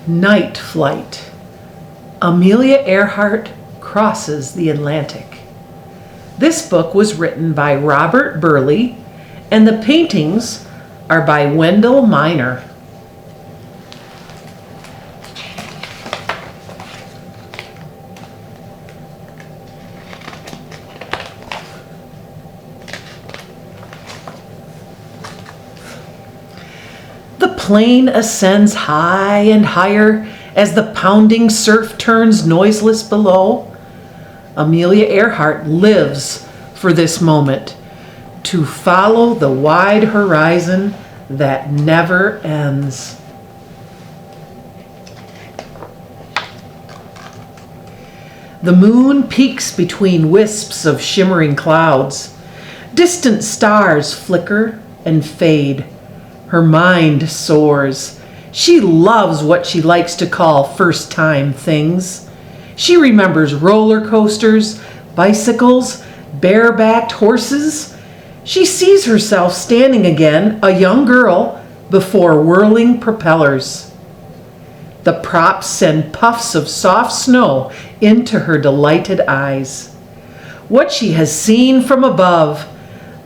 Night Flight. Amelia Earhart crosses the Atlantic. This book was written by Robert Burleigh, and the paintings are by Wendell Miner. The plane ascends high and higher as the pounding surf turns noiseless below. Amelia Earhart lives for this moment, to follow the wide horizon that never ends. The moon peaks between wisps of shimmering clouds. Distant stars flicker and fade. Her mind soars. She loves what she likes to call first-time things. She remembers roller coasters, bicycles, barebacked horses. She sees herself standing again, a young girl, before whirling propellers. The props send puffs of soft snow into her delighted eyes. What she has seen from above,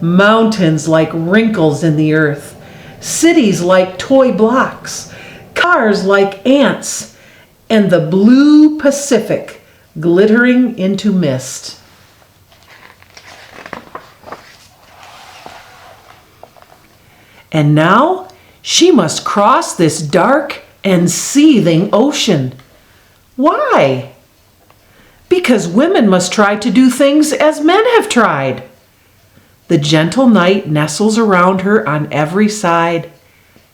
mountains like wrinkles in the earth, cities like toy blocks, cars like ants, and the blue Pacific glittering into mist. And now she must cross this dark and seething ocean. Why? Because women must try to do things as men have tried. The gentle night nestles around her on every side.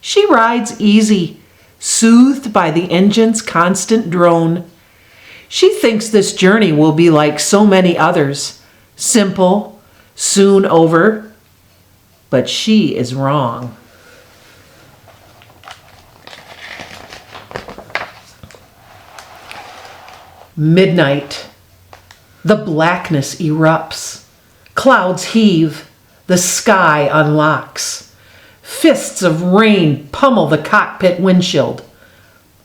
She rides easy, soothed by the engine's constant drone. She thinks this journey will be like so many others, simple, soon over. But she is wrong. Midnight. The blackness erupts. Clouds heave. The sky unlocks. Fists of rain pummel the cockpit windshield.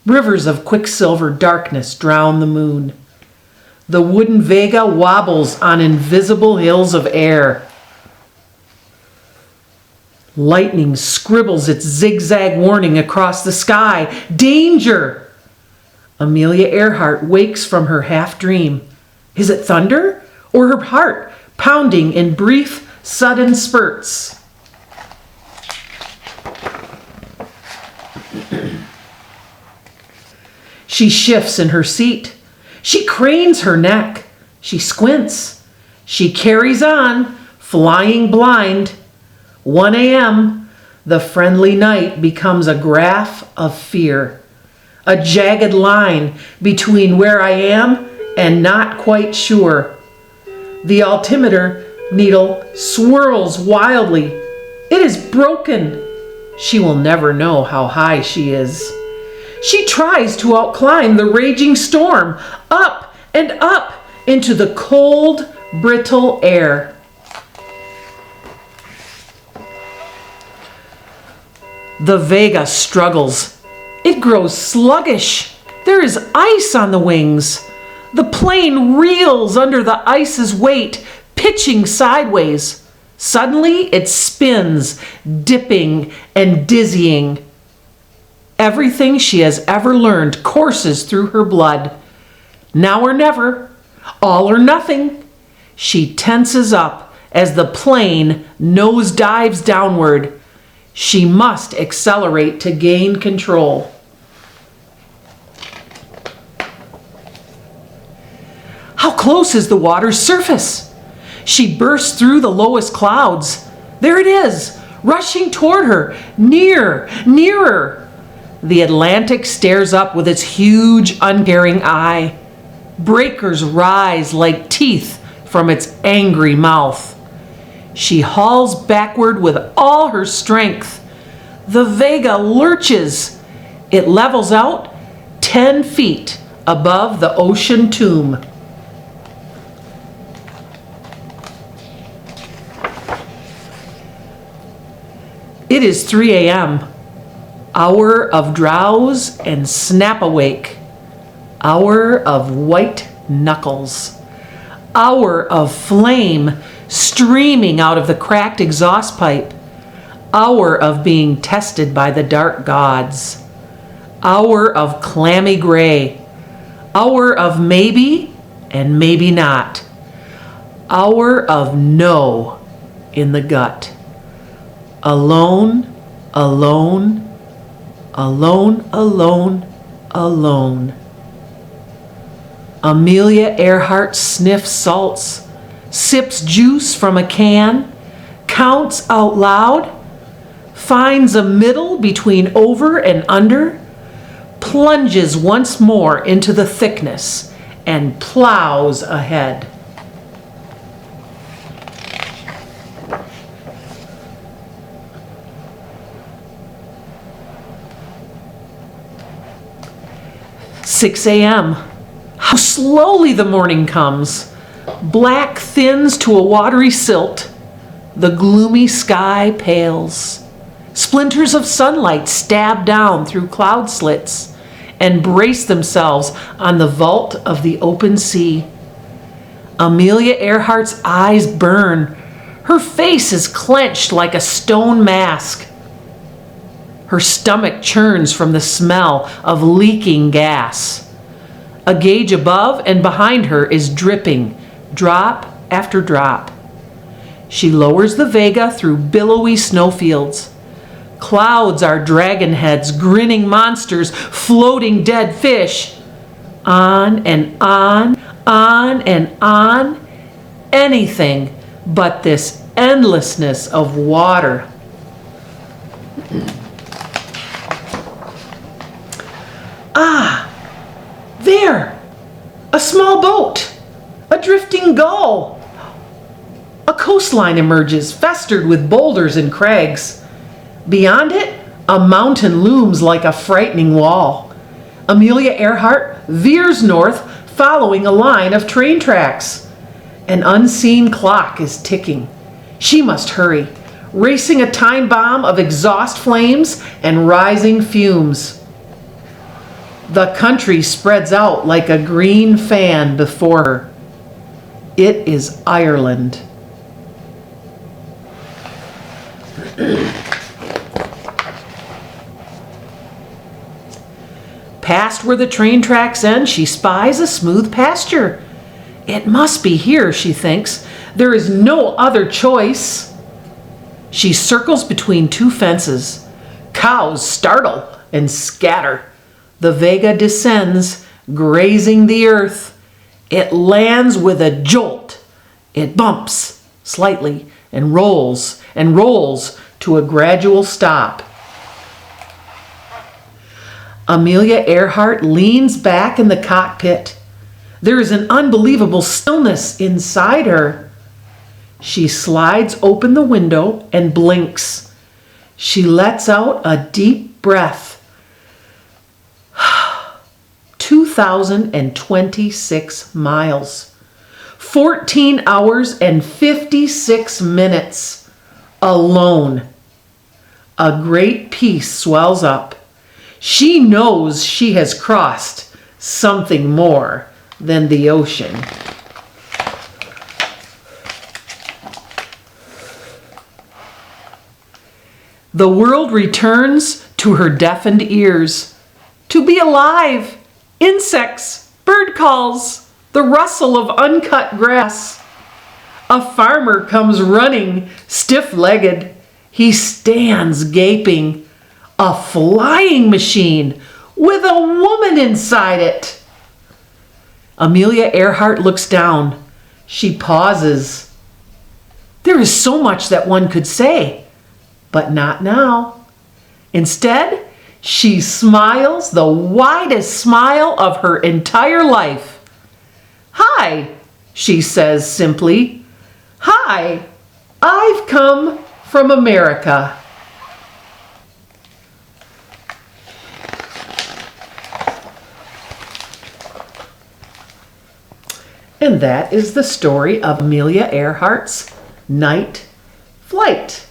Rivers of quicksilver darkness drown the moon. The wooden Vega wobbles on invisible hills of air. Lightning scribbles its zigzag warning across the sky. Danger! Amelia Earhart wakes from her half-dream. Is it thunder or her heart pounding in brief, sudden spurts? She shifts in her seat. She cranes her neck. She squints. She carries on, flying blind. 1 a.m., the friendly night becomes a graph of fear. A jagged line between where I am and not quite sure. The altimeter needle swirls wildly. It is broken. She will never know how high she is. She tries to outclimb the raging storm, up and up into the cold, brittle air. The Vega struggles. It grows sluggish. There is ice on the wings. The plane reels under the ice's weight, pitching sideways. Suddenly, it spins, dipping and dizzying. Everything she has ever learned courses through her blood. Now or never, all or nothing. She tenses up as the plane nose dives downward. She must accelerate to gain control. How close is the water's surface? She bursts through the lowest clouds. There it is, rushing toward her, near, nearer. The Atlantic stares up with its huge, uncaring eye. Breakers rise like teeth from its angry mouth. She hauls backward with all her strength. The Vega lurches. It levels out 10 feet above the ocean tomb. It is 3 a.m. Hour of drowse and snap awake. Hour of white knuckles. Hour of flame streaming out of the cracked exhaust pipe. Hour of being tested by the dark gods. Hour of clammy gray. Hour of maybe and maybe not. Hour of no in the gut. Alone, alone, alone, alone, alone. Amelia Earhart sniffs salts, sips juice from a can, counts out loud, finds a middle between over and under, plunges once more into the thickness, and plows ahead. "6 a.m. How slowly the morning comes. Black thins to a watery silt. The gloomy sky pales. Splinters of sunlight stab down through cloud slits and brace themselves on the vault of the open sea. Amelia Earhart's eyes burn. Her face is clenched like a stone mask. Her stomach churns from the smell of leaking gas. A gauge above and behind her is dripping, drop after drop. She lowers the Vega through billowy snowfields. Clouds are dragon heads, grinning monsters, floating dead fish. On and on, on and on. Anything but this endlessness of water. Ah! There! A small boat! A drifting gull! A coastline emerges, festered with boulders and crags. Beyond it, a mountain looms like a frightening wall. Amelia Earhart veers north, following a line of train tracks. An unseen clock is ticking. She must hurry, racing a time bomb of exhaust flames and rising fumes. The country spreads out like a green fan before her. It is Ireland. Past where the train tracks end, she spies a smooth pasture. It must be here, she thinks. There is no other choice. She circles between two fences. Cows startle and scatter. The Vega descends, grazing the earth. It lands with a jolt. It bumps slightly and rolls to a gradual stop. Amelia Earhart leans back in the cockpit. There is an unbelievable stillness inside her. She slides open the window and blinks. She lets out a deep breath. 2,026 miles. 14 hours and 56 minutes. Alone. A great peace swells up. She knows she has crossed something more than the ocean. The world returns to her deafened ears. To be alive! Insects, bird calls, the rustle of uncut grass. A farmer comes running, stiff-legged. He stands gaping. A flying machine with a woman inside it. Amelia Earhart looks down. She pauses. There is so much that one could say, but not now. Instead, she smiles the widest smile of her entire life. "Hi," she says simply. "Hi, I've come from America." And that is the story of Amelia Earhart's Night Flight.